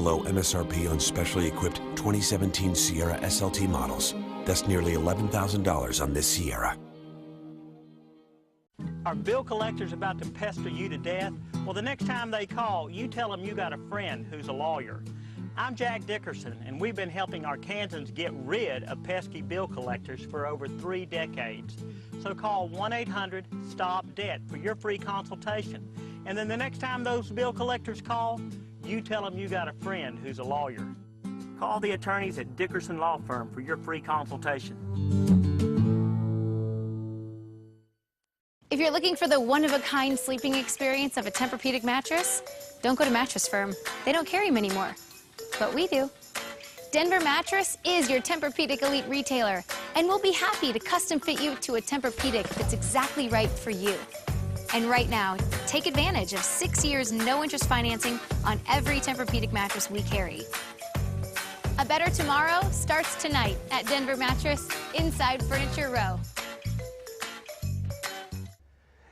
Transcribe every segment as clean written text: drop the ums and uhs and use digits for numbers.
below MSRP on specially equipped 2017 Sierra SLT models. That's nearly $11,000 on this Sierra. Are bill collectors about to pester you to death? Well, the next time they call, you tell them you got a friend who's a lawyer. I'm Jack Dickerson, and we've been helping Arkansans get rid of pesky bill collectors for over 3 decades. So call 1-800-STOP-DEBT for your free consultation. And then the next time those bill collectors call, you tell them you got a friend who's a lawyer. Call the attorneys at Dickerson Law Firm for your free consultation. If you're looking for the one-of-a-kind sleeping experience of a Tempur-Pedic mattress, don't go to Mattress Firm. They don't carry them anymore, but we do. Denver Mattress is your Tempur-Pedic elite retailer, and we'll be happy to custom fit you to a Tempur-Pedic that's exactly right for you. And right now, take advantage of 6 years no-interest financing on every Tempur-Pedic mattress we carry. A better tomorrow starts tonight at Denver Mattress inside Furniture Row.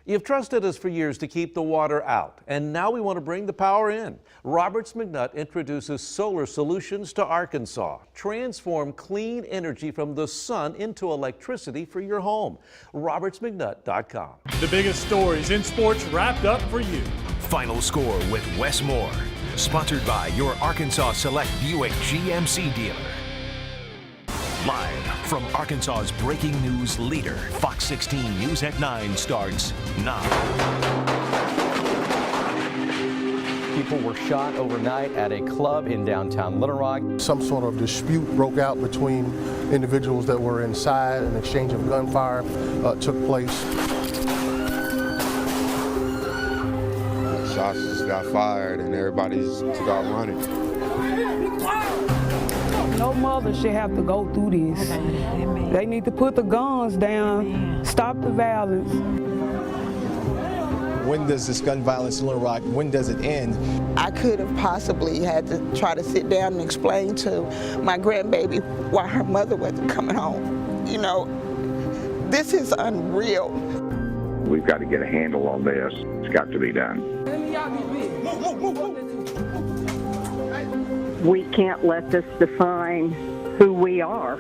You've trusted us for years to keep the water out, and now we want to bring the power in. Roberts McNutt introduces solar solutions to Arkansas. Transform clean energy from the sun into electricity for your home. RobertsMcNutt.com. The biggest stories in sports wrapped up for you. Final Score with Wes Moore. Sponsored by your Arkansas Select Buick GMC dealer. Live from Arkansas's breaking news leader, Fox 16 News at 9 starts now. People were shot overnight at a club in downtown Little Rock. Some sort of dispute broke out between individuals that were inside. An exchange of gunfire took place. Shots just got fired and everybody just took out running. No mother should have to go through this. They need to put the guns down, stop the violence. When does this gun violence in Little Rock, when does it end? I could have possibly had to try to sit down and explain to my grandbaby why her mother wasn't coming home. You know, this is unreal. We've got to get a handle on this. It's got to be done. We can't let this define who we are.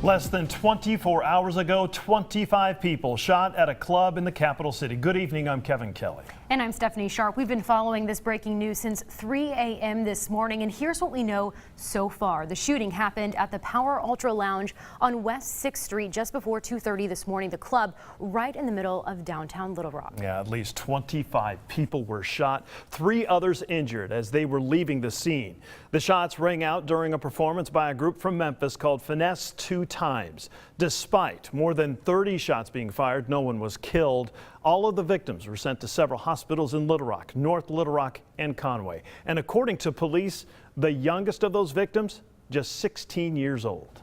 Less than 24 hours ago, 25 people shot at a club in the capital city. Good evening, I'm Kevin Kelly. And I'm Stephanie Sharp. We've been following this breaking news since 3 a.m. this morning, and here's what we know so far. The shooting happened at the Power Ultra Lounge on West 6th Street just before 2:30 this morning, the club right in the middle of downtown Little Rock. Yeah, at least 25 people were shot, 3 others injured as they were leaving the scene. The shots rang out during a performance by a group from Memphis called Finesse 2 Times. Despite more than 30 shots being fired, no one was killed. All of the victims were sent to several hospitals in Little Rock, North Little Rock, and Conway. And according to police, the youngest of those victims, just 16 years old.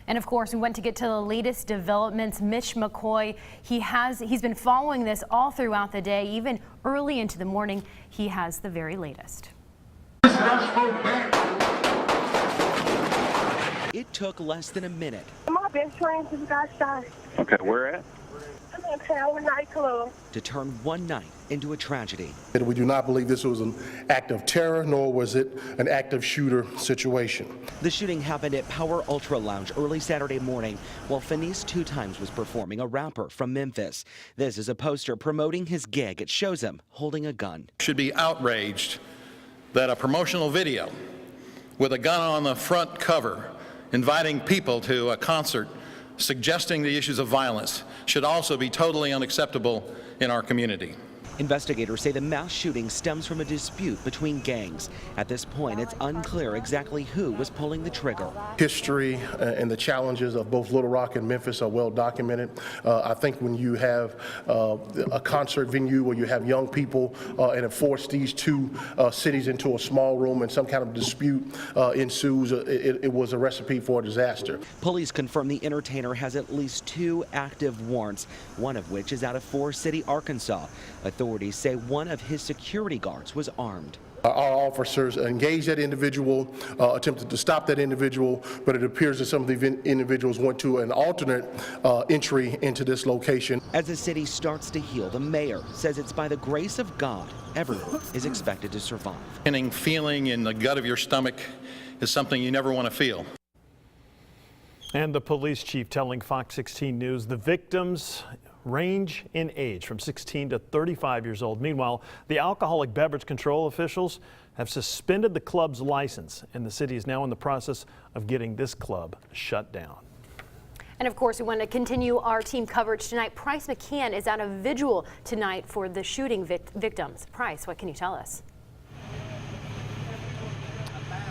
And of course, we went to get to the latest developments. Mitch McCoy, he's been following this all throughout the day, even early into the morning. He has the very latest. It took less than a minute. My best friend just got shot. Okay, where at? I'm in town nightclub. To turn one night into a tragedy. We do not believe this was an act of terror, nor was it an active shooter situation. The shooting happened at Power Ultra Lounge early Saturday morning while Finesse 2 Times was performing, a rapper from Memphis. This is a poster promoting his gig. It shows him holding a gun. Should be outraged that a promotional video with a gun on the front cover inviting people to a concert suggesting the issues of violence should also be totally unacceptable in our community. Investigators say the mass shooting stems from a dispute between gangs. At this point, it's unclear exactly who was pulling the trigger. History and the challenges of both Little Rock and Memphis are well documented. I think when you have a concert venue where you have young people and it forced these 2 cities into a small room and some kind of dispute ensues, it was a recipe for a disaster. Police confirm the entertainer has at least 2 active warrants, one of which is out of Forest City, Arkansas. Authorities say one of his security guards was armed. Our officers engaged that individual, attempted to stop that individual, but it appears that some of the individuals went to an alternate entry into this location. As the city starts to heal, the mayor says it's by the grace of God everyone is expected to survive. Any feeling in the gut of your stomach is something you never want to feel. And the police chief telling Fox 16 News the victims range in age from 16 to 35 years old. Meanwhile, the alcoholic beverage control officials have suspended the club's license, and the city is now in the process of getting this club shut down. And of course, we want to continue our team coverage tonight. Price McCann is at a vigil tonight for the shooting victims. Price, what can you tell us?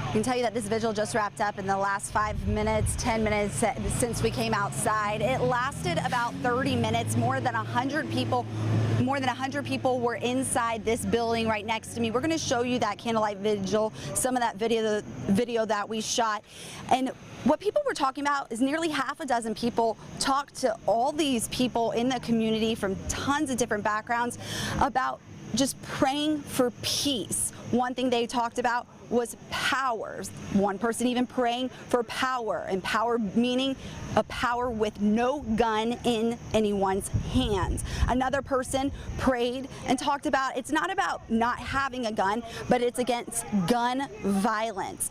I can tell you that this vigil just wrapped up in the last 5 minutes, 10 minutes since we came outside. It lasted about 30 minutes. More than 100 people were inside this building right next to me. We're going to show you that candlelight vigil, some of that video that we shot. And what people were talking about is nearly half a dozen people talked to all these people in the community from tons of different backgrounds about just praying for peace. One thing they talked about was power. One person even praying for power, and power meaning a power with no gun in anyone's hands. Another person prayed and talked about it's not about not having a gun, but it's against gun violence.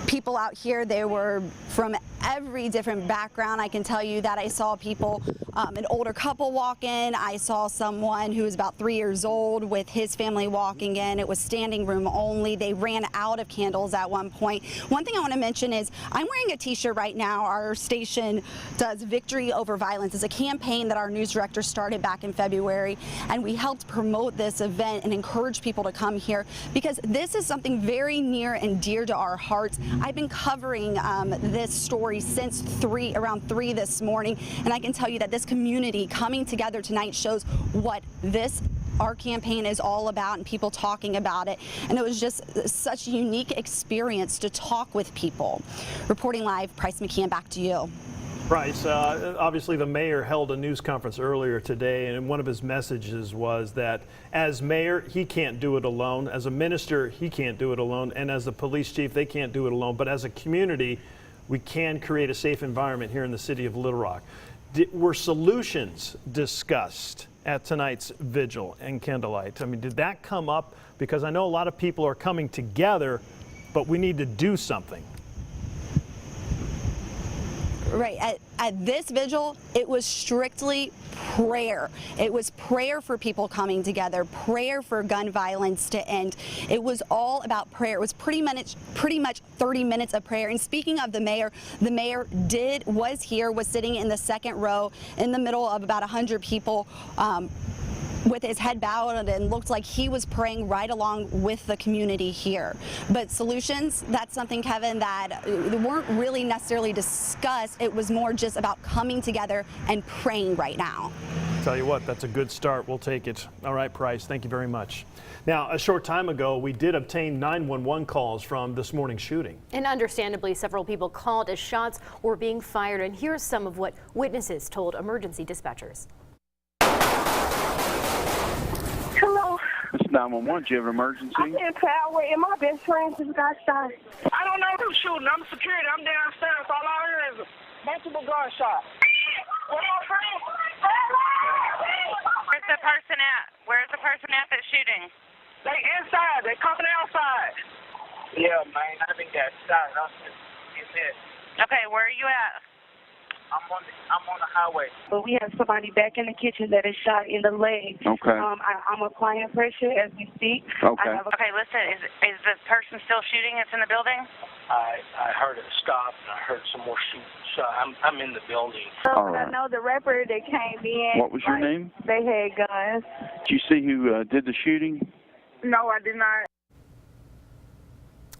People out here, they were from every different background. I can tell you that I saw people, an older couple walk in. I saw someone who was about 3 years old with his family walking in. It was standing room only. They ran out of candles at one point. One thing I want to mention is I'm wearing a t-shirt right now. Our station does Victory Over Violence. It's a campaign that our news director started back in February, and we helped promote this event and encourage people to come here because this is something very near and dear to our hearts. I've been covering this story since around 3 this morning, and I can tell you that this community coming together tonight shows what our campaign is all about and people talking about it. And it was just such a unique experience to talk with people. Reporting live, Price McCann, back to you. Price, obviously the mayor held a news conference earlier today, and one of his messages was that as mayor, he can't do it alone. As a minister, he can't do it alone. And as the police chief, they can't do it alone. But as a community, we can create a safe environment here in the city of Little Rock. Were solutions discussed at tonight's vigil and candlelight? I mean, did that come up? Because I know a lot of people are coming together, but we need to do something. Right. At this vigil, it was strictly prayer. It was prayer for people coming together, prayer for gun violence to end. It was all about prayer. It was pretty much 30 minutes of prayer. And speaking of the mayor was sitting in the second row in the middle of about 100 people, with his head bowed, and looked like he was praying right along with the community here. But solutions, that's something, Kevin, that weren't really necessarily discussed. It was more just about coming together and praying right now. Tell you what, that's a good start. We'll take it. All right, Price, thank you very much. Now, a short time ago, we did obtain 911 calls from this morning's shooting. And understandably, several people called as shots were being fired. And here's some of what witnesses told emergency dispatchers. Hello. It's 911. Do you have an emergency? I'm in power, and my best friend just got shot. I don't know who's shooting. I'm security. I'm downstairs. All I hear is multiple gunshots. Where's the person at? Where's the person at that's shooting? They inside. They coming outside. Yeah, man. I think that shot. Okay, where are you at? I'm on the highway. But we have somebody back in the kitchen that is shot in the leg. Okay. I'm applying pressure as we speak. Okay. Okay, listen, is the person still shooting that's in the building? I heard it stop, and I heard some more shooting. So I'm in the building. All right. I know the rapper that came in. What was your name? They had guns. Did you see who did the shooting? No, I did not.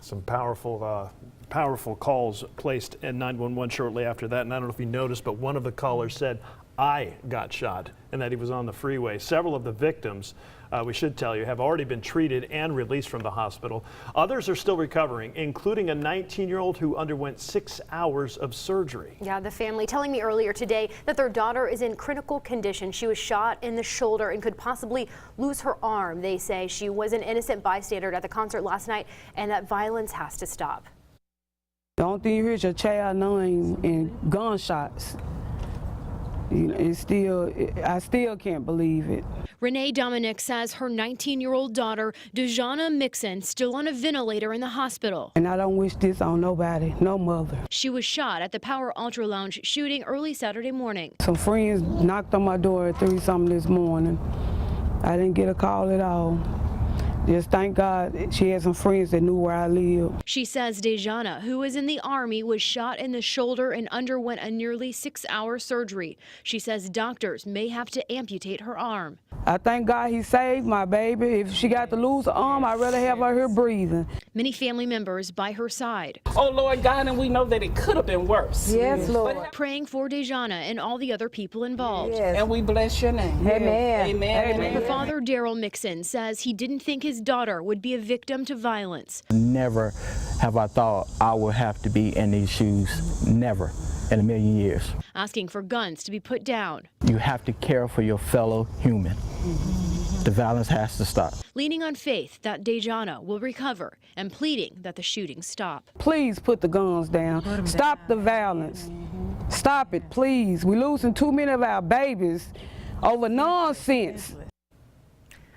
Some powerful calls placed in 911 shortly after that. And I don't know if you noticed, but one of the callers said, I got shot and that he was on the freeway. Several of the victims, we should tell you, have already been treated and released from the hospital. Others are still recovering, including a 19-year-old who underwent 6 hours of surgery. Yeah, the family telling me earlier today that their daughter is in critical condition. She was shot in the shoulder and could possibly lose her arm. They say she was an innocent bystander at the concert last night and that violence has to stop. The only thing you hear is your child name and gunshots. I still can't believe it. Renee Dominic says her 19-year-old daughter, Dejana Mixon, still on a ventilator in the hospital. And I don't wish this on nobody, no mother. She was shot at the Power Ultra Lounge shooting early Saturday morning. Some friends knocked on my door at 3-something this morning. I didn't get a call at all. Just thank God she had some friends that knew where I live. She says Dejana, who was in the Army, was shot in the shoulder and underwent a nearly 6-hour surgery. She says doctors may have to amputate her arm. I thank God he saved my baby. If she got to lose her arm, I'd rather have her here breathing. Many family members by her side. Oh, Lord God, and we know that it could have been worse. Yes, Lord. Praying for Dejana and all the other people involved. Yes. And we bless your name. Amen. Amen. Amen. Her father, Daryl Mixon, says he didn't think his daughter would be a victim to violence. Never have I thought I would have to be in these shoes. Never in a million years. Asking for guns to be put down. You have to care for your fellow human. The violence has to stop. Leaning on faith that Dejana will recover and pleading that the shootings stop. Please put the guns down. Stop the violence. Stop it, please. We're losing too many of our babies over nonsense.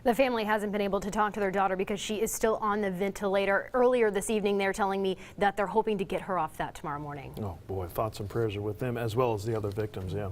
The family hasn't been able to talk to their daughter because she is still on the ventilator. Earlier this evening, they're telling me that they're hoping to get her off that tomorrow morning. Oh boy, thoughts and prayers are with them as well as the other victims, yeah.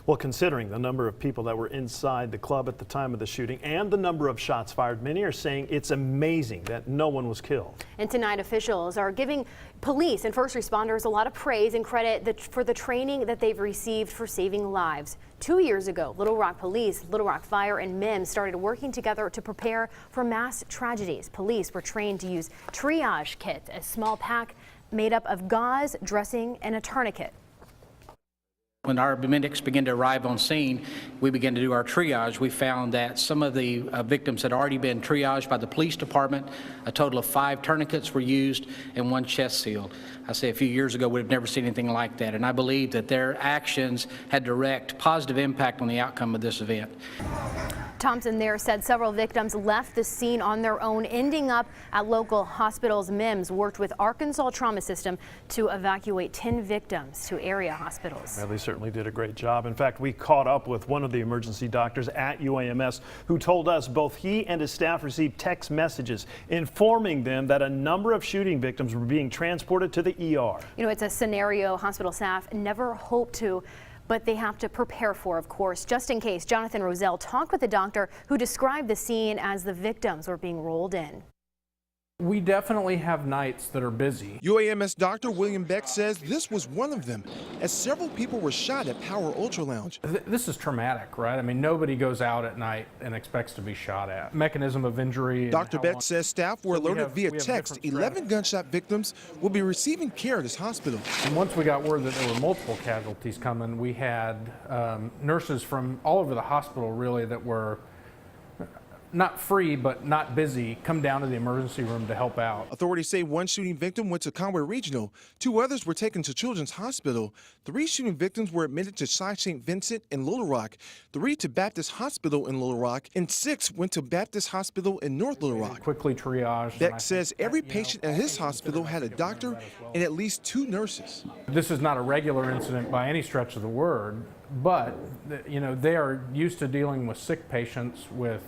Well, considering the number of people that were inside the club at the time of the shooting and the number of shots fired, many are saying it's amazing that no one was killed. And tonight, officials are giving police and first responders a lot of praise and credit for the training that they've received for saving lives. 2 years ago, Little Rock Police, Little Rock Fire, and MIM started working together to prepare for mass tragedies. Police were trained to use triage kits, a small pack made up of gauze, dressing, and a tourniquet. When our medics began to arrive on scene, we began to do our triage. We found that some of the victims had already been triaged by the police department. A total of 5 tourniquets were used and 1 chest seal. I say a few years ago, we've never seen anything like that, and I believe that their actions had direct positive impact on the outcome of this event. Thompson there said several victims left the scene on their own, ending up at local hospitals. MIMS worked with Arkansas Trauma System to evacuate 10 victims to area hospitals. Well, they certainly did a great job. In fact, we caught up with one of the emergency doctors at UAMS who told us both he and his staff received text messages informing them that a number of shooting victims were being transported to the ER. You know, it's a scenario hospital staff never hoped to, but they have to prepare for, of course, just in case. Jonathan Roselle talked with a doctor who described the scene as the victims were being rolled in. We definitely have nights that are busy. UAMS Dr. William Beck says this was one of them, as several people were shot at Power Ultra Lounge. This is traumatic, right? I mean, nobody goes out at night and expects to be shot at. Mechanism of injury. Dr. Beck says staff were alerted via text 11 gunshot victims will be receiving care at his hospital. And once we got word that there were multiple casualties coming, we had nurses from all over the hospital really that were not free, but not busy, come down to the emergency room to help out. Authorities say 1 shooting victim went to Conway Regional, 2 others were taken to Children's Hospital, 3 shooting victims were admitted to Cy St. Vincent in Little Rock, 3 to Baptist Hospital in Little Rock, and 6 went to Baptist Hospital in North Little Rock. Quickly triaged. Beck says every patient at his hospital had a doctor and at least 2 nurses. This is not a regular incident by any stretch of the word, but you know, they are used to dealing with sick patients, with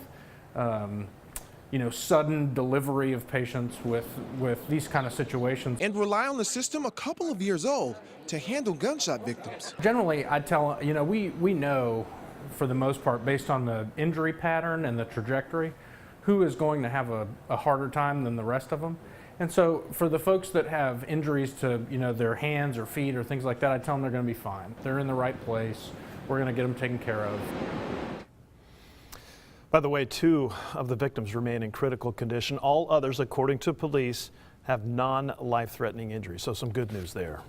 you know, sudden delivery of patients with these kind of situations. And rely on the system a couple of years old to handle gunshot victims. Generally, I tell, you know, we know for the most part, based on the injury pattern and the trajectory, who is going to have a harder time than the rest of them. And so for the folks that have injuries to, you know, their hands or feet or things like that, I tell them they're going to be fine. They're in the right place. We're going to get them taken care of. By the way, 2 of the victims remain in critical condition. All others, according to police, have non-life-threatening injuries. So some good news there.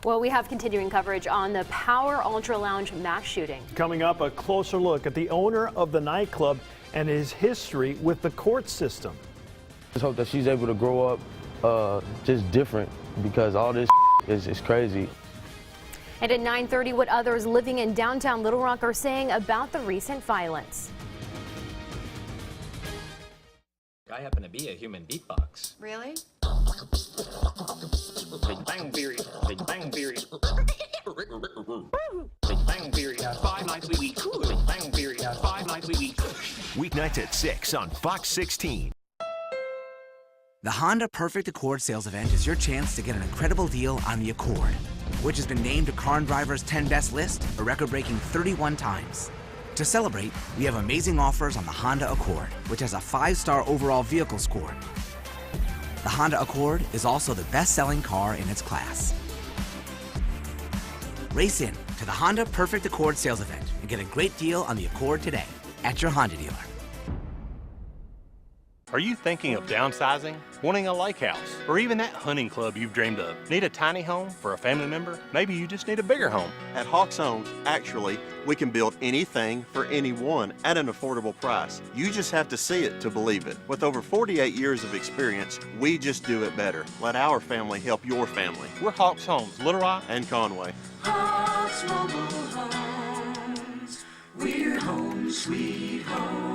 Well, we have continuing coverage on the Power Ultra Lounge mass shooting. Coming up, a closer look at the owner of the nightclub and his history with the court system. Just hope that she's able to grow up just different, because all this is crazy. And at 9:30, what others living in downtown Little Rock are saying about the recent violence. I happen to be a human beatbox. Really? Big Bang Theory. Big Bang Theory. Big Bang Theory has 5 nights a week. Big Bang Theory has 5 nights a week. Weeknights at 6 on Fox 16. The Honda Perfect Accord sales event is your chance to get an incredible deal on the Accord, which has been named to Car and Driver's 10 Best list a record-breaking 31 times. To celebrate, we have amazing offers on the Honda Accord, which has a 5-star overall vehicle score. The Honda Accord is also the best-selling car in its class. Race in to the Honda Perfect Accord sales event and get a great deal on the Accord today at your Honda dealer. Are you thinking of downsizing, wanting a lake house, or even that hunting club you've dreamed of? Need a tiny home for a family member? Maybe you just need a bigger home. At Hawks Homes, actually, we can build anything for anyone at an affordable price. You just have to see it to believe it. With over 48 years of experience, we just do it better. Let our family help your family. We're Hawks Homes, Little Rock and Conway. Hawks Mobile Homes, we're home sweet home.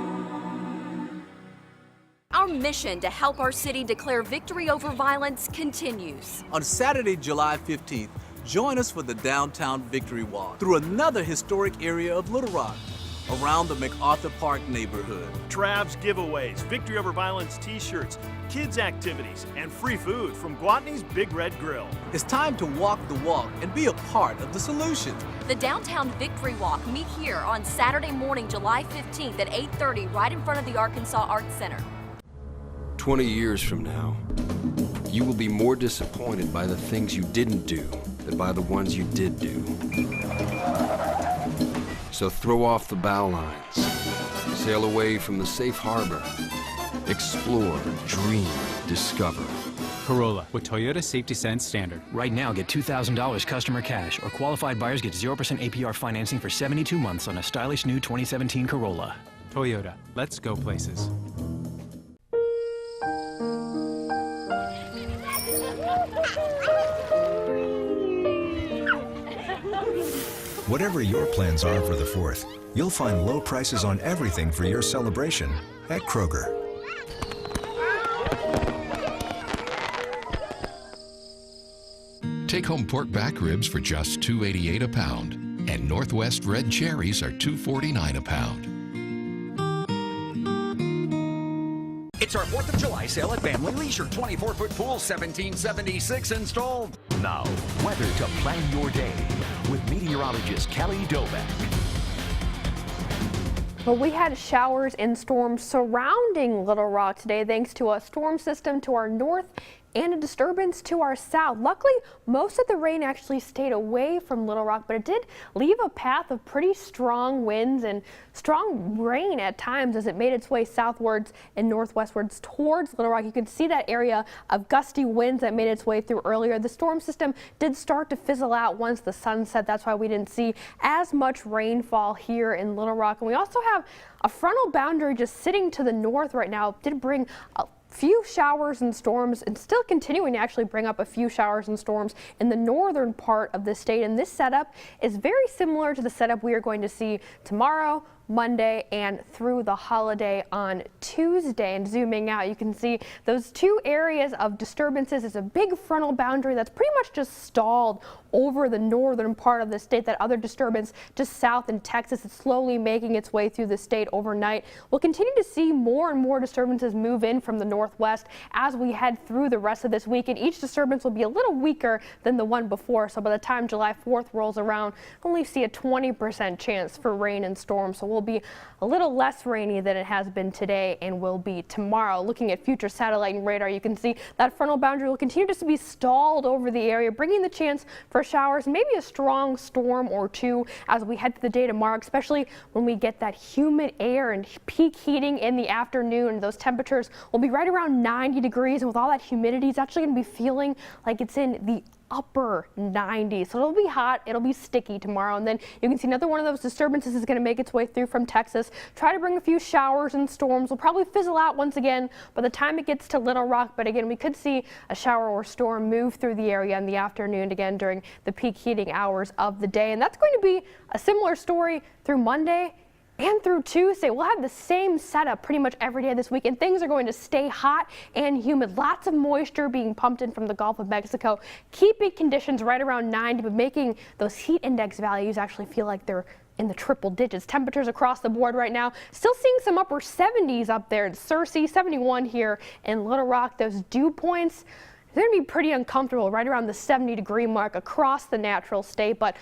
Our mission to help our city declare victory over violence continues. On Saturday, July 15th, join us for the Downtown Victory Walk through another historic area of Little Rock, around the MacArthur Park neighborhood. Trav's giveaways, Victory Over Violence t-shirts, kids activities, and free food from Guatney's Big Red Grill. It's time to walk the walk and be a part of the solution. The Downtown Victory Walk meet here on Saturday morning, July 15th at 8:30 right in front of the Arkansas Arts Center. 20 years from now, you will be more disappointed by the things you didn't do than by the ones you did do. So throw off the bow lines, sail away from the safe harbor, explore, dream, discover. Corolla with Toyota Safety Sense Standard. Right now, get $2,000 customer cash, or qualified buyers get 0% APR financing for 72 months on a stylish new 2017 Corolla. Toyota, let's go places. Whatever your plans are for the 4th, you'll find low prices on everything for your celebration at Kroger. Take home pork back ribs for just $2.88 a pound, and Northwest red cherries are $2.49 a pound. It's our 4th of July sale at Family Leisure. 24-foot pool, $17.76 installed. Now, weather to plan your day with meteorologist Kelly Dobeck. Well, we had showers and storms surrounding Little Rock today thanks to a storm system to our north and a disturbance to our south. Luckily, most of the rain actually stayed away from Little Rock, but it did leave a path of pretty strong winds and strong rain at times as it made its way southwards and northwestwards towards Little Rock. You can see that area of gusty winds that made its way through earlier. The storm system did start to fizzle out once the sun set. That's why we didn't see as much rainfall here in Little Rock. And we also have a frontal boundary just sitting to the north right now. It did bring a few showers and storms, and still continuing to actually bring up a few showers and storms in the northern part of the state. And this setup is very similar to the setup we are going to see tomorrow, Monday, and through the holiday on Tuesday. And zooming out, you can see those two areas of disturbances. It's a big frontal boundary that's pretty much just stalled over the northern part of the state. That other disturbance just south in Texas is slowly making its way through the state overnight. We'll continue to see more and more disturbances move in from the northwest as we head through the rest of this week, and each disturbance will be a little weaker than the one before. So by the time July 4th rolls around, we'll only see a 20% chance for rain and storms. So we'll be a little less rainy than it has been today and will be tomorrow. Looking at future satellite and radar, you can see that frontal boundary will continue to be stalled over the area, bringing the chance for showers, maybe a strong storm or two as we head to the day tomorrow, especially when we get that humid air and peak heating in the afternoon. Those temperatures will be right around 90 degrees, and with all that humidity, it's actually going to be feeling like it's in the upper 90s. So it'll be hot, it'll be sticky tomorrow, and then you can see another one of those disturbances is going to make its way through from Texas. Try to bring a few showers and storms. Will probably fizzle out once again by the time it gets to Little Rock, but again, we could see a shower or storm move through the area in the afternoon, again during the peak heating hours of the day, and that's going to be a similar story through Monday and through Tuesday. We'll have the same setup pretty much every day this week, and things are going to stay hot and humid. Lots of moisture being pumped in from the Gulf of Mexico, keeping conditions right around 90, but making those heat index values actually feel like they're in the triple digits. Temperatures across the board right now, still seeing some upper 70s up there in Searcy, 71 here in Little Rock. Those dew points, they're going to be pretty uncomfortable right around the 70-degree mark across the natural state, but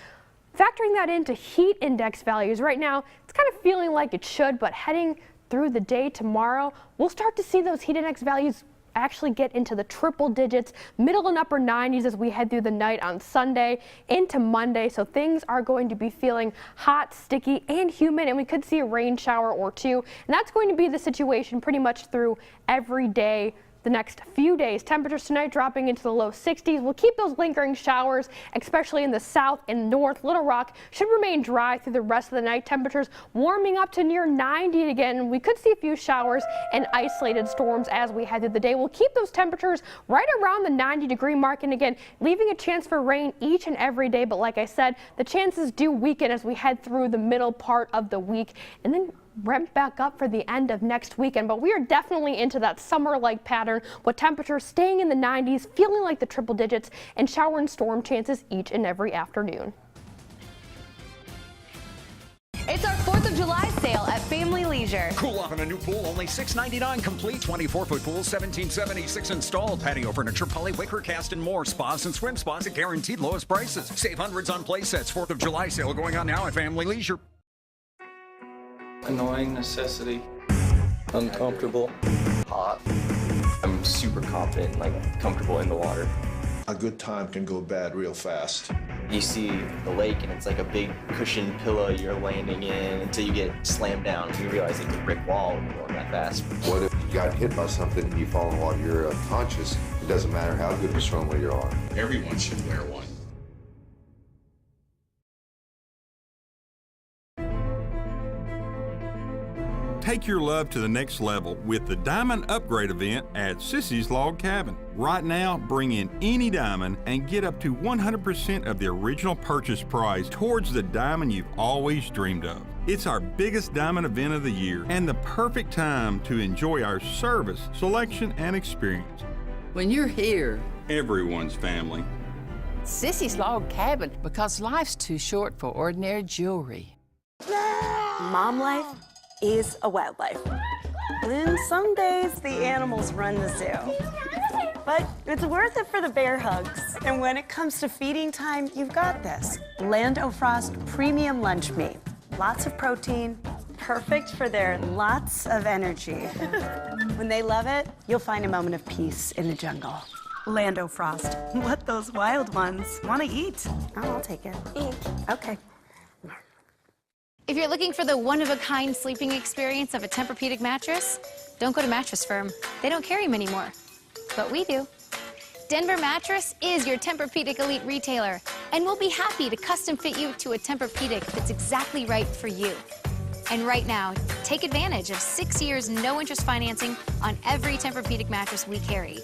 factoring that into heat index values right now, it's kind of feeling like it should, but heading through the day tomorrow, we'll start to see those heat index values actually get into the triple digits, middle and upper 90s as we head through the night on Sunday into Monday. So things are going to be feeling hot, sticky, and humid, and we could see a rain shower or two. And that's going to be the situation pretty much through every day the next few days. Temperatures tonight dropping into the low 60s. We'll keep those lingering showers, especially in the south and north. Little Rock should remain dry through the rest of the night. Temperatures warming up to near 90 again. We could see a few showers and isolated storms as we head through the day. We'll keep those temperatures right around the 90-degree mark, and again, leaving a chance for rain each and every day. But like I said, the chances do weaken as we head through the middle part of the week, and then ramp back up for the end of next weekend. But we are definitely into that summer-like pattern with temperatures staying in the 90s, feeling like the triple digits, and shower and storm chances each and every afternoon. It's our 4th of July sale at Family Leisure. Cool off in a new pool, only $6.99 complete. 24-foot pool, $17.76 installed. Patio furniture, poly, wicker, cast, and more. Spas and swim spas at guaranteed lowest prices. Save hundreds on play sets. 4th of July sale going on now at Family Leisure. Annoying necessity. Uncomfortable. Hot. I'm super confident, like comfortable in the water. A good time can go bad real fast. You see the lake and it's like a big cushioned pillow you're landing in until you get slammed down and you realize it's a brick wall when you're going that fast. What if you got hit by something and you fall in while you're unconscious? It doesn't matter how good of a swimmer you are. Everyone should wear one. Take your love to the next level with the Diamond Upgrade event at Sissy's Log Cabin. Right now, bring in any diamond and get up to 100% of the original purchase price towards the diamond you've always dreamed of. It's our biggest diamond event of the year and the perfect time to enjoy our service, selection, and experience. When you're here, everyone's family. Sissy's Log Cabin, because life's too short for ordinary jewelry. Mom life is a wildlife. And some days the animals run the zoo. But it's worth it for the bear hugs. And when it comes to feeding time, you've got this. Land O'Frost Premium Lunch Meat. Lots of protein, perfect for their lots of energy. When they love it, you'll find a moment of peace in the jungle. Land O'Frost, what those wild ones want to eat. Oh, I'll take it. Okay. If you're looking for the one-of-a-kind sleeping experience of a Tempur-Pedic mattress, don't go to Mattress Firm. They don't carry them anymore, but we do. Denver Mattress is your Tempur-Pedic elite retailer, and we'll be happy to custom fit you to a Tempur-Pedic that's exactly right for you. And right now, take advantage of 6 years no-interest financing on every Tempur-Pedic mattress we carry.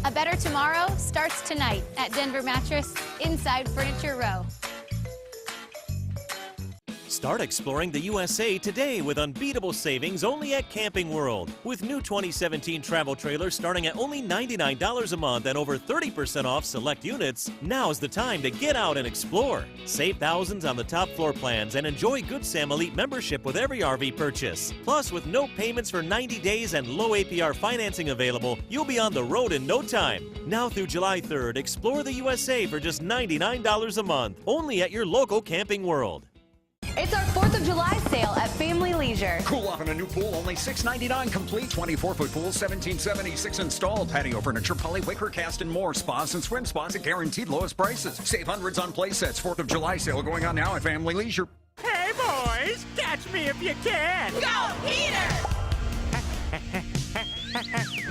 A better tomorrow starts tonight at Denver Mattress inside Furniture Row. Start exploring the USA today with unbeatable savings only at Camping World. With new 2017 travel trailers starting at only $99 a month and over 30% off select units, now's the time to get out and explore. Save thousands on the top floor plans and enjoy Good Sam Elite membership with every RV purchase. Plus, with no payments for 90 days and low APR financing available, you'll be on the road in no time. Now through July 3rd, explore the USA for just $99 a month, only at your local Camping World. It's our 4th of July sale at Family Leisure. Cool off in a new pool, only $6.99 complete. 24-foot pool, $17.76 installed. Patio furniture, poly, wicker, cast, and more. Spas and swim spas at guaranteed lowest prices. Save hundreds on play sets. 4th of July sale going on now at Family Leisure. Hey, boys, catch me if you can. Go, Peter!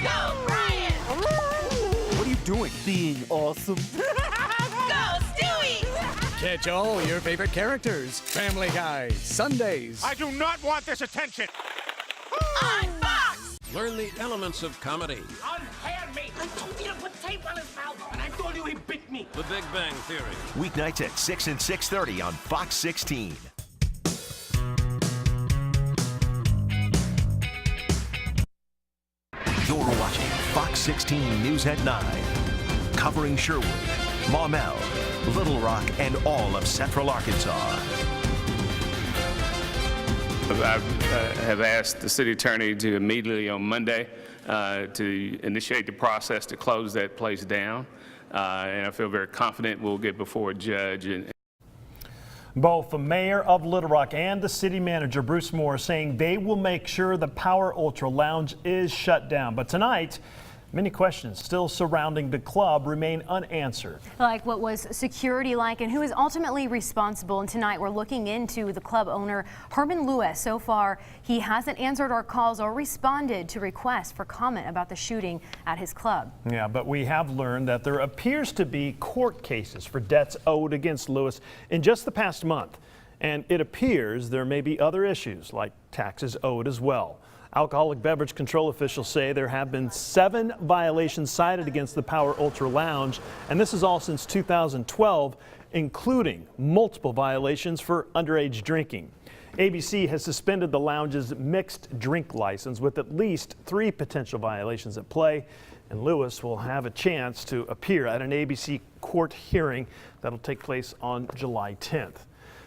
Go, Brian! What are you doing? Being awesome. Go, Stewie! Catch all your favorite characters. Family Guy, Sundays. I do not want this attention. On Fox! Learn the elements of comedy. Unhair me! I told you to put tape on his mouth, and I told you he bit me. The Big Bang Theory. Weeknights at 6 and 6:30 on Fox 16. You're watching Fox 16 News at 9. Covering Sherwood, Maumelle, Little Rock, and all of Central Arkansas. I have asked the city attorney to immediately on Monday to initiate the process to close that place down. And I feel very confident we'll get before a judge. Both the mayor of Little Rock and the city manager, Bruce Moore, saying they will make sure the Power Ultra Lounge is shut down. But tonight, many questions still surrounding the club remain unanswered. Like what was security like and who is ultimately responsible? And tonight we're looking into the club owner, Herman Lewis. So far, he hasn't answered our calls or responded to requests for comment about the shooting at his club. Yeah, but we have learned that there appears to be court cases for debts owed against Lewis in just the past month. And it appears there may be other issues like taxes owed as well. Alcoholic beverage control officials say there have been 7 violations cited against the Power Ultra Lounge, and this is all since 2012, including multiple violations for underage drinking. ABC has suspended the lounge's mixed drink license with at least 3 potential violations at play, and Lewis will have a chance to appear at an ABC court hearing that'll take place on July 10th.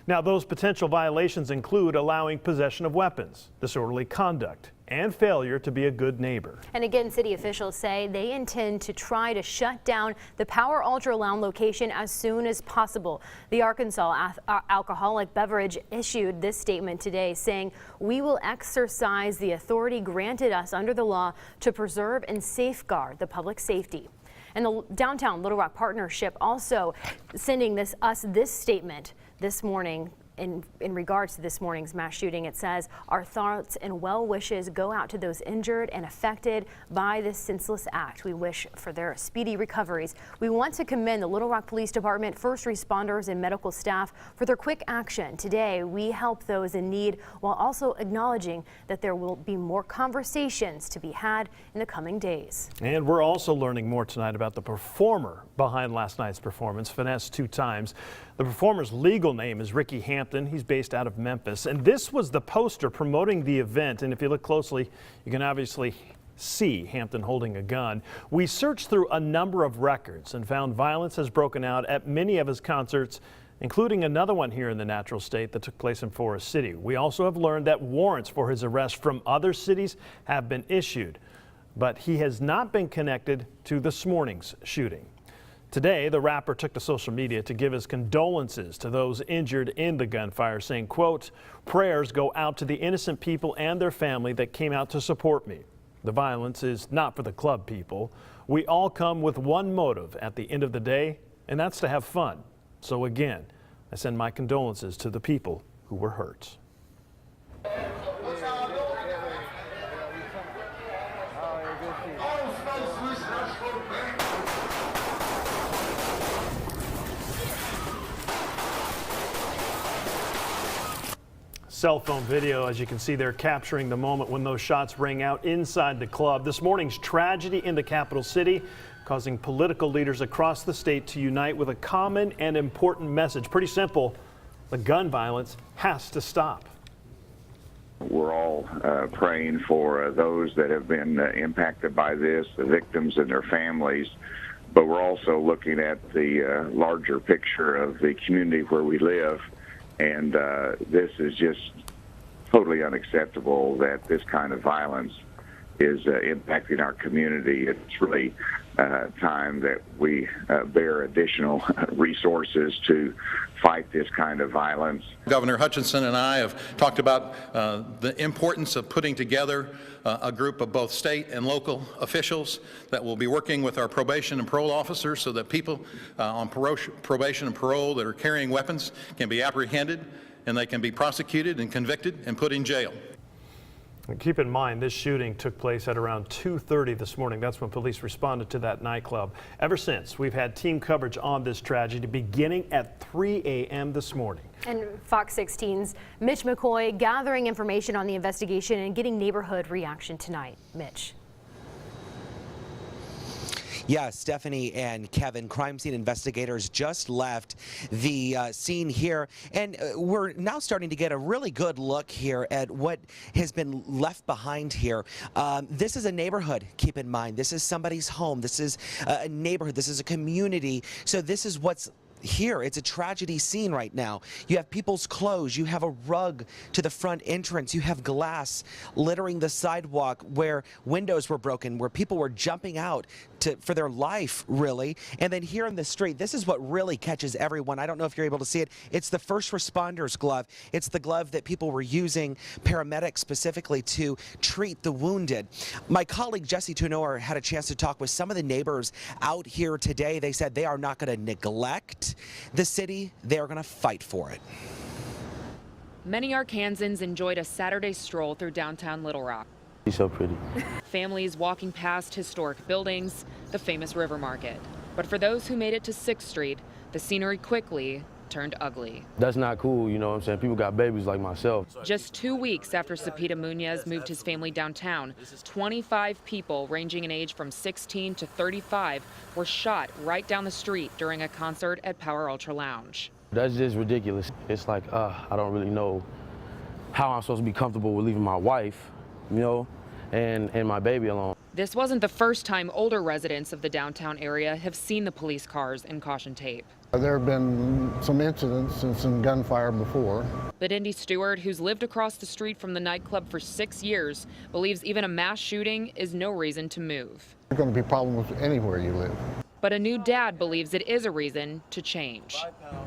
Now, those potential violations include allowing possession of weapons, disorderly conduct, and failure to be a good neighbor. And again, city officials say they intend to try to shut down the Power Ultra Lounge location as soon as possible. The Arkansas Alcoholic Beverage issued this statement today saying, "We will exercise the authority granted us under the law to preserve and safeguard the public safety." And the Downtown Little Rock Partnership also sending us this statement this morning in regards to this morning's mass shooting. It says, "Our thoughts and well wishes go out to those injured and affected by this senseless act. We wish for their speedy recoveries. We want to commend the Little Rock Police Department, first responders, and medical staff for their quick action. Today, we help those in need while also acknowledging that there will be more conversations to be had in the coming days." And we're also learning more tonight about the performer behind last night's performance, Finesse 2 Times. The performer's legal name is Ricky Hampton. He's based out of Memphis. And this was the poster promoting the event. And if you look closely, you can obviously see Hampton holding a gun. We searched through a number of records and found violence has broken out at many of his concerts, including another one here in the Natural State that took place in Forest City. We also have learned that warrants for his arrest from other cities have been issued, but he has not been connected to this morning's shooting. Today, the rapper took to social media to give his condolences to those injured in the gunfire, saying, quote, "Prayers go out to the innocent people and their family that came out to support me. The violence is not for the club people. We all come with one motive at the end of the day, and that's to have fun. So again, I send my condolences to the people who were hurt." Cell phone video, as you can see there, capturing the moment when those shots rang out inside the club. This morning's tragedy in the capital city, causing political leaders across the state to unite with a common and important message. Pretty simple, the gun violence has to stop. We're all praying for those that have been impacted by this, the victims and their families, but we're also looking at the larger picture of the community where we live. And this is just totally unacceptable that this kind of violence is impacting our community. It's really time that we bear additional resources to fight this kind of violence. Governor Hutchinson and I have talked about the importance of putting together a group of both state and local officials that will be working with our probation and parole officers so that people on probation and parole that are carrying weapons can be apprehended and they can be prosecuted and convicted and put in jail. And keep in mind, this shooting took place at around 2:30 this morning. That's when police responded to that nightclub. Ever since, we've had team coverage on this tragedy beginning at 3 a.m. this morning. And Fox 16's Mitch McCoy gathering information on the investigation and getting neighborhood reaction tonight. Mitch. Yeah, Stephanie and Kevin, crime scene investigators just left the scene here, and we're now starting to get a really good look here at what has been left behind here. This is a neighborhood, keep in mind. This is somebody's home. This is a neighborhood. This is a community. So this is what's here. It's a tragedy scene right now. You have people's clothes. You have a rug to the front entrance. You have glass littering the sidewalk where windows were broken, where people were jumping out for their life, really. And then here in the street, this is what really catches everyone. I don't know if you're able to see it. It's the first responders glove. It's the glove that people were using, paramedics specifically, to treat the wounded. My colleague Jesse Tunor had a chance to talk with some of the neighbors out here today. They said they are not going to neglect the city. They are going to fight for it. Many Arkansans enjoyed a Saturday stroll through downtown Little Rock. He's so pretty. Families walking past historic buildings, the famous River Market. But for those who made it to 6th Street, the scenery quickly turned ugly. That's not cool, you know what I'm saying? People got babies like myself. Just 2 weeks after Cepeda Munoz moved his family downtown, 25 people ranging in age from 16 to 35 were shot right down the street during a concert at Power Ultra Lounge. That's just ridiculous. It's like, I don't really know how I'm supposed to be comfortable with leaving my wife, you know, and my baby alone. This wasn't the first time older residents of the downtown area have seen the police cars and caution tape. There have been some incidents and some gunfire before. But Indy Stewart, who's lived across the street from the nightclub for 6 years, believes even a mass shooting is no reason to move. There's going to be problems anywhere you live. But a new dad believes it is a reason to change.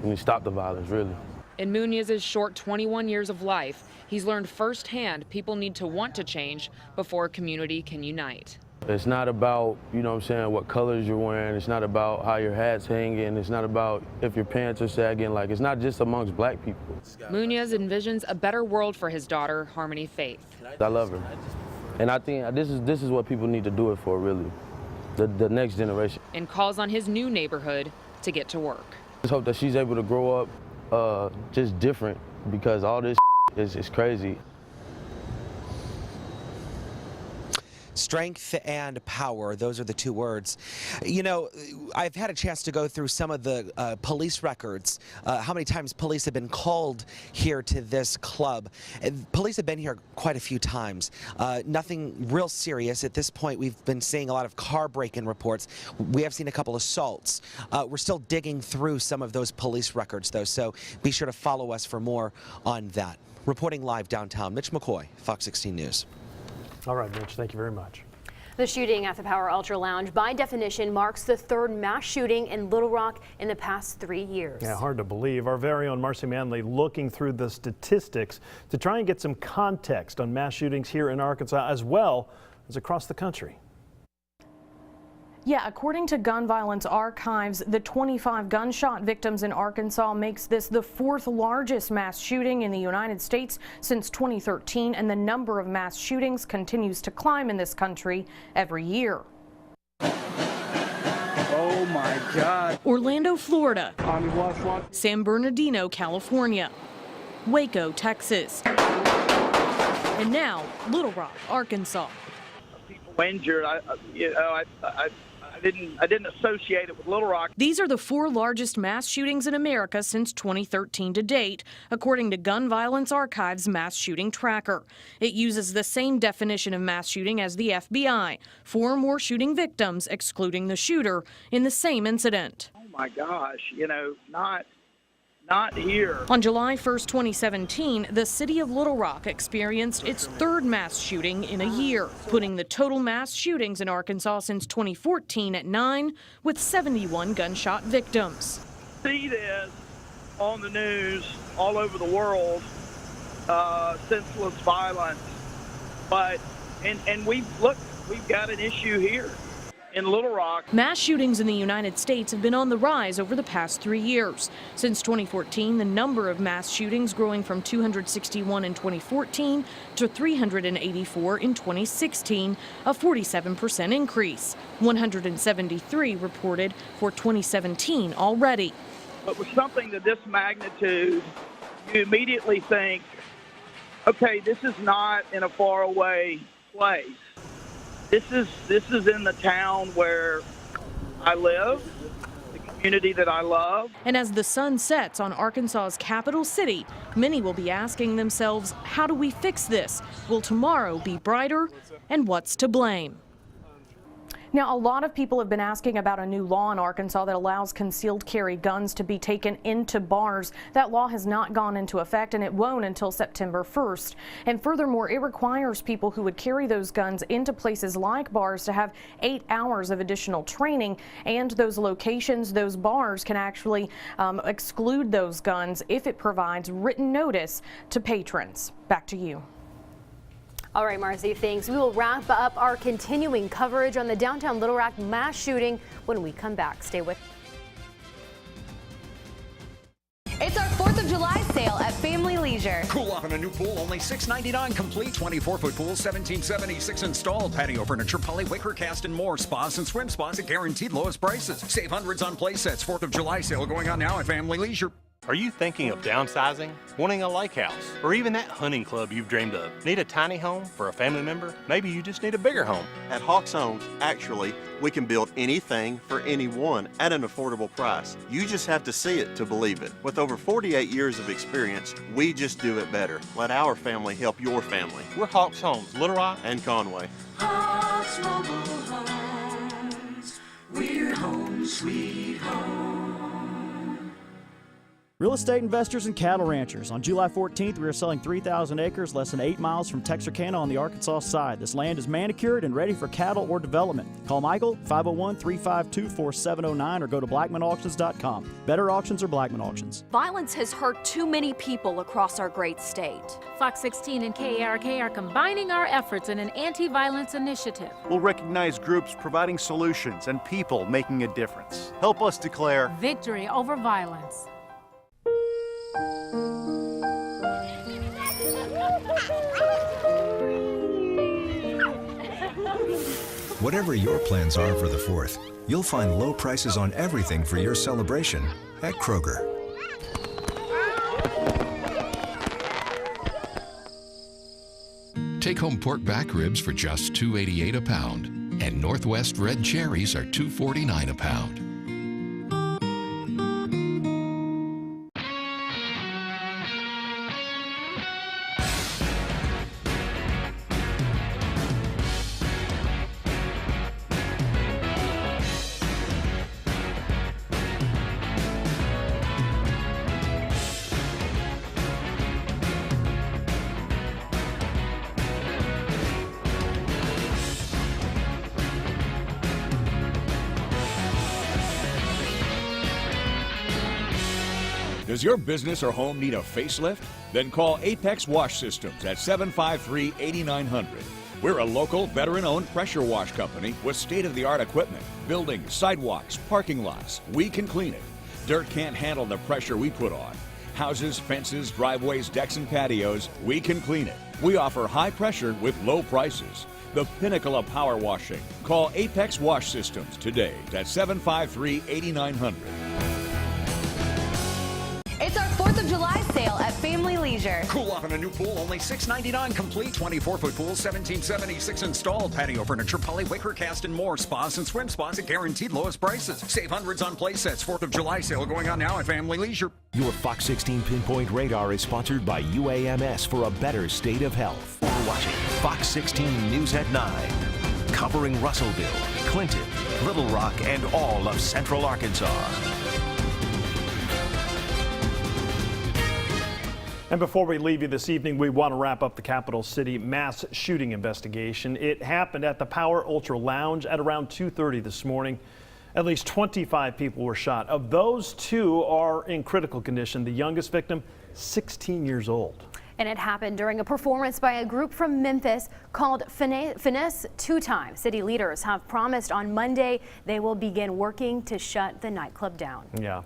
We need to stop the violence, really. In Munoz's short 21 years of life, he's learned firsthand people need to want to change before a community can unite. It's not about, you know what I'm saying, what colors you're wearing. It's not about how your hat's hanging. It's not about if your pants are sagging. Like, it's not just amongst black people. Munoz envisions a better world for his daughter, Harmony Faith. I love her. And I think this is what people need to do it for, really. The next generation. And calls on his new neighborhood to get to work. I just hope that she's able to grow up just different, because all this is crazy. Strength and power, those are the two words. You know, I've had a chance to go through some of the police records, how many times police have been called here to this club. Police have been here quite a few times. Nothing real serious. At this point, we've been seeing a lot of car break-in reports. We have seen a couple assaults. We're still digging through some of those police records, though, so be sure to follow us for more on that. Reporting live downtown, Mitch McCoy, Fox 16 News. All right, Mitch, thank you very much. The shooting at the Power Ultra Lounge, by definition, marks the third mass shooting in Little Rock in the past 3 years. Yeah, hard to believe. Our very own Marcy Manley looking through the statistics to try and get some context on mass shootings here in Arkansas as well as across the country. Yeah, according to Gun Violence Archives, the 25 gunshot victims in Arkansas makes this the fourth largest mass shooting in the United States since 2013, and the number of mass shootings continues to climb in this country every year. Oh my God. Orlando, Florida. San Bernardino, California. Waco, Texas. And now, Little Rock, Arkansas. People injured. I didn't associate it with Little Rock. These are the four largest mass shootings in America since 2013 to date, according to Gun Violence Archives' mass shooting tracker. It uses the same definition of mass shooting as the FBI. 4 more shooting victims, excluding the shooter, in the same incident. Oh my gosh, you know, not here. On July 1st, 2017, the city of Little Rock experienced its third mass shooting in a year, putting the total mass shootings in Arkansas since 2014 at 9, with 71 gunshot victims. See this on the news all over the world, senseless violence, but and we've got an issue here. in Little Rock. Mass shootings in the United States have been on the rise over the past 3 years. Since 2014, the number of mass shootings growing from 261 in 2014 to 384 in 2016, a 47% increase. 173 reported for 2017 already. But with something to this magnitude, you immediately think, okay, this is not in a faraway place. This is in the town where I live, the community that I love. And as the sun sets on Arkansas's capital city, many will be asking themselves, how do we fix this? Will tomorrow be brighter? And what's to blame? Now, a lot of people have been asking about a new law in Arkansas that allows concealed carry guns to be taken into bars. That law has not gone into effect, and it won't until September 1st. And furthermore, it requires people who would carry those guns into places like bars to have 8 hours of additional training, and those locations, those bars, can actually exclude those guns if it provides written notice to patrons. Back to you. All right, Marcy, thanks. We will wrap up our continuing coverage on the downtown Little Rock mass shooting when we come back. Stay with. It's our 4th of July sale at Family Leisure. Cool off in a new pool, only $6.99 complete. 24-foot pool, $17.76 installed. Patio furniture, poly, wicker, cast, and more. Spas and swim spas at guaranteed lowest prices. Save hundreds on play sets. 4th of July sale going on now at Family Leisure. Are you thinking of downsizing, wanting a lake house, or even that hunting club you've dreamed of? Need a tiny home for a family member? Maybe you just need a bigger home. At Hawks Homes, actually, we can build anything for anyone at an affordable price. You just have to see it to believe it. With over 48 years of experience, we just do it better. Let our family help your family. We're Hawks Homes, Little Rock and Conway. Hawks Mobile Homes, we're home sweet home. Real estate investors and cattle ranchers. On July 14th, we are selling 3,000 acres less than 8 miles from Texarkana on the Arkansas side. This land is manicured and ready for cattle or development. Call Michael, 501-352-4709, or go to blackmanauctions.com. Better auctions or Blackman Auctions. Violence has hurt too many people across our great state. Fox 16 and KARK are combining our efforts in an anti-violence initiative. We'll recognize groups providing solutions and people making a difference. Help us declare victory over violence. Whatever your plans are for the 4th, you'll find low prices on everything for your celebration at Kroger. Take home pork back ribs for just $2.88 a pound, and Northwest red cherries are $2.49 a pound. Does your business or home need a facelift? Then call Apex Wash Systems at 753-8900. We're a local, veteran-owned pressure wash company with state-of-the-art equipment. Buildings, sidewalks, parking lots, we can clean it. Dirt can't handle the pressure we put on. Houses, fences, driveways, decks, and patios, we can clean it. We offer high pressure with low prices. The pinnacle of power washing. Call Apex Wash Systems today at 753-8900. It's our 4th of July sale at Family Leisure. Cool off in a new pool, only $6.99 complete. 24-foot pool, $17.76 installed. Patio furniture, poly, wicker, cast, and more. Spas and swim spas at guaranteed lowest prices. Save hundreds on play sets. 4th of July sale going on now at Family Leisure. Your Fox 16 Pinpoint Radar is sponsored by UAMS for a better state of health. We're watching Fox 16 News at 9, covering Russellville, Clinton, Little Rock, and all of Central Arkansas. And before we leave you this evening, we want to wrap up the capital city mass shooting investigation. It happened at the Power Ultra Lounge at around 2:30 this morning. At least 25 people were shot. Of those, 2 are in critical condition. The youngest victim, 16 years old. And it happened during a performance by a group from Memphis called Finesse 2 Times. City leaders have promised on Monday they will begin working to shut the nightclub down. Yeah.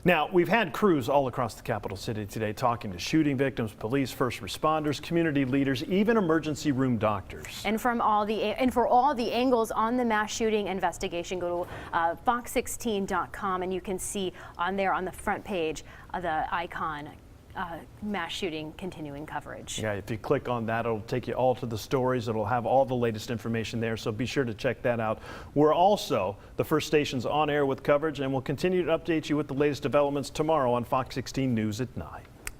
Now, we've had crews all across the capital city today talking to shooting victims, police, first responders, community leaders, even emergency room doctors. And for all the angles on the mass shooting investigation, go to Fox16.com and you can see on there on the front page the icon mass shooting continuing coverage. Yeah, if you click on that, it'll take you all to the stories. It'll have all the latest information there, so be sure to check that out. We're also the first stations on air with coverage, and we'll continue to update you with the latest developments tomorrow on Fox 16 News at 9.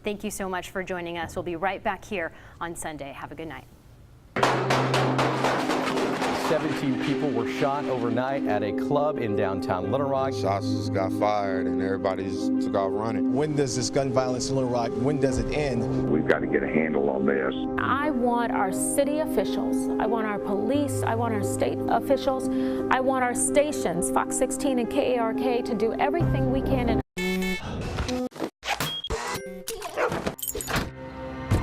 Thank you so much for joining us. We'll be right back here on Sunday. Have a good night. 17 people were shot overnight at a club in downtown Little Rock. Shots just got fired and everybody just took off running. When does this gun violence in Little Rock, when does it end? We've got to get a handle on this. I want our city officials, I want our police, I want our state officials, I want our stations, Fox 16 and KARK, to do everything we can.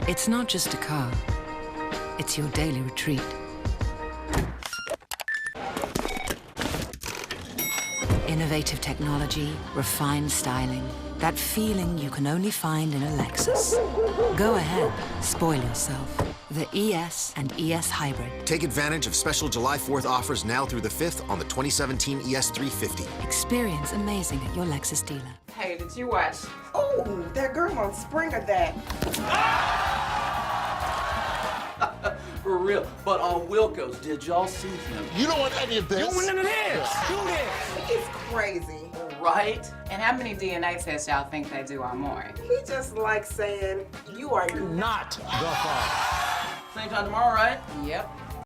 It's not just a car, it's your daily retreat. Innovative technology, refined styling, that feeling you can only find in a Lexus. Go ahead, spoil yourself. The ES and ES Hybrid. Take advantage of special July 4th offers now through the 5th on the 2017 ES350. Experience amazing at your Lexus dealer. Hey, did you watch? Oh, that girl on Spring of that. For real. But on Wilco's, did y'all see him? You don't want any of this. You don't want none of this. Do this. He's crazy. Right? And how many DNA tests y'all think they do on Maury? He just likes saying, you are not the father. Same time tomorrow, right? Yep.